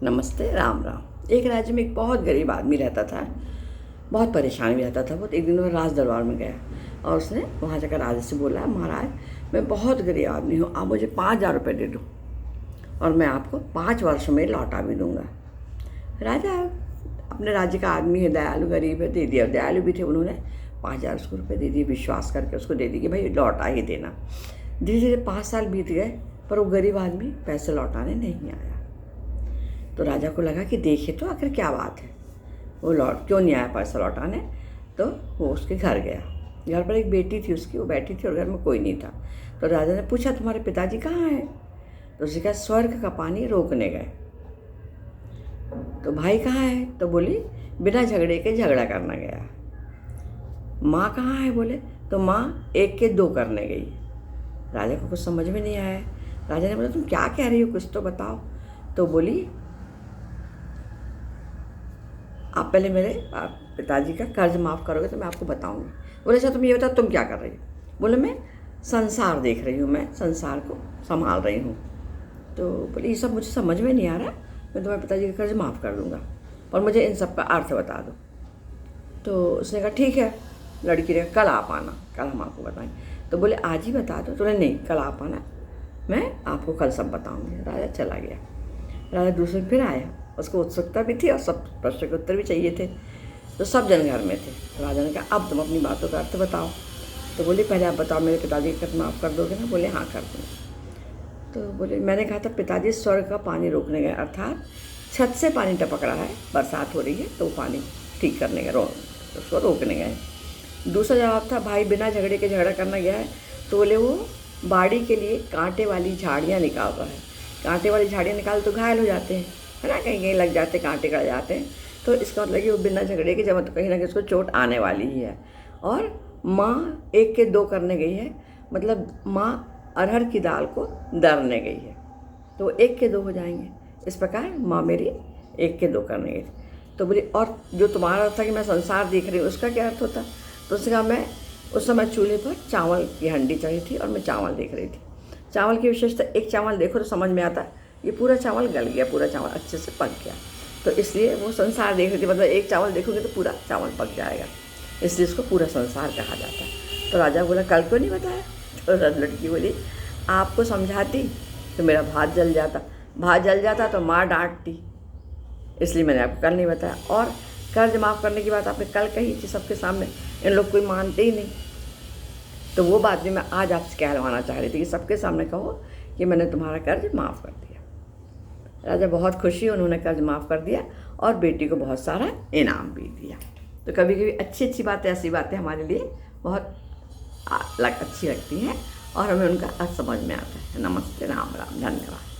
नमस्ते, राम राम। एक राज्य में एक बहुत गरीब आदमी रहता था। बहुत परेशान भी रहता था वो। एक दिन वो राज दरबार में गया और उसने वहाँ जाकर राजा से बोला, महाराज मैं बहुत गरीब आदमी हूँ, आप मुझे 5,000 रुपये दे दो और मैं आपको 5 वर्ष में लौटा भी दूँगा। राजा अपने राज्य का आदमी है, दयालु गरीब है, दे दिया। दयालु भी थे, उन्होंने 5,000 उसको रुपये दे दिए, विश्वास करके उसको दे दिए कि भाई लौटा ही देना। धीरे धीरे 5 साल बीत गए पर वो गरीब आदमी पैसे लौटाने नहीं आया। तो राजा को लगा कि देखे तो आखिर क्या बात है, वो लौट क्यों नहीं आया पैसा लौटाने। तो वो उसके घर गया। घर पर एक बेटी थी उसकी, वो बैठी थी और घर में कोई नहीं था। तो राजा ने पूछा, तुम्हारे पिताजी कहाँ हैं? तो उसने कहा, स्वर्ग का पानी रोकने गए। तो भाई कहाँ है? तो बोली, बिना झगड़े के झगड़ा करना गया। माँ कहाँ है? बोले, तो माँ 1 के 2 करने गई। राजा को कुछ समझ में नहीं आया। राजा ने बोला, तुम क्या कह रही हो, कुछ तो बताओ। तो बोली, आप पहले मेरे पिताजी का कर्ज माफ़ करोगे तो मैं आपको बताऊंगी। बोले, अच्छा तुम ये बताओ तुम क्या कर रही हो? बोले, मैं संसार देख रही हूँ, मैं संसार को संभाल रही हूँ। तो बोले, ये सब मुझे समझ में नहीं आ रहा, मैं तुम्हारे पिताजी का कर्ज माफ़ कर दूँगा और मुझे इन सब का अर्थ बता दो। तो उसने कहा, ठीक है। लड़की ने कल आप आना, कल हम आपको बताएंगे। तो बोले, आज ही बता दो। तो बोले, नहीं, कल आप आना, मैं आपको कल सब बताऊँगी। राजा चला गया। राजा दूसरे दिन फिर आया, उसको उत्सुकता भी थी और सब प्रश्न के उत्तर भी चाहिए थे। तो सब जन घर में थे। तो राजा ने कहा, अब तुम अपनी बातों का अर्थ बताओ। तो बोले, पहले आप बताओ, मेरे पिताजी का कर्ज माफ़ कर दोगे ना? बोले, हाँ कर दूँगा। तो बोले, मैंने कहा था पिताजी स्वर्ग का पानी रोकने गए, अर्थात छत से पानी टपक रहा है, बरसात हो रही है तो पानी ठीक करने गए, उसको रोकने गए। दूसरा जवाब था, भाई बिना झगड़े के झगड़ा करना गया है। तो बोले, वो बाड़ी के लिए कांटे वाली झाड़ियाँ निकाल रहा है। कांटे वाली झाड़ियाँ निकाल तो घायल हो जाते हैं, है ना, कहीं कहीं लग जाते, कांटे कट जाते हैं। तो इसका मतलब कि वो बिना झगड़े के जब कहीं ना कहीं उसको चोट आने वाली ही है। और माँ 1 के 2 करने गई है, मतलब माँ अरहर की दाल को दरने गई है, तो 1 के 2 हो जाएंगे। इस प्रकार माँ मेरी 1 के 2 करने गई। तो बोली, और जो तुम्हारा अर्थ था कि मैं संसार देख रही हूँ, उसका क्या अर्थ होता? तो उसने कहा, मैं उस समय चूल्हे पर चावल की हंडी चढ़ी थी और मैं चावल देख रही थी। चावल की विशेषता, एक चावल देखो तो समझ में आता है ये पूरा चावल गल गया, पूरा चावल अच्छे से पक गया। तो इसलिए वो संसार देख रही थी, मतलब एक चावल देखोगे तो पूरा चावल पक जाएगा, इसलिए इसको पूरा संसार कहा जाता है। तो राजा बोला, कल क्यों नहीं बताया? तो लड़की बोली, आपको समझाती तो मेरा भात जल जाता, भात जल जाता तो माँ डांटती, इसलिए मैंने आपको कल नहीं बताया। और कर्ज माफ़ करने की बात आपने कल कही थी सबके सामने, इन लोग कोई मानते ही नहीं। तो वो बात भी मैं आज आपसे कहलवाना चाह रही थी कि सबके सामने कहो कि मैंने तुम्हारा कर्ज माफ़ कर दिया। राजा बहुत खुशी, उन्होंने कर्ज माफ़ कर दिया और बेटी को बहुत सारा इनाम भी दिया। तो कभी कभी अच्छी अच्छी बातें, ऐसी बातें हमारे लिए बहुत अच्छी लगती हैं और हमें उनका अर्थ समझ में आता है। नमस्ते, राम राम, धन्यवाद।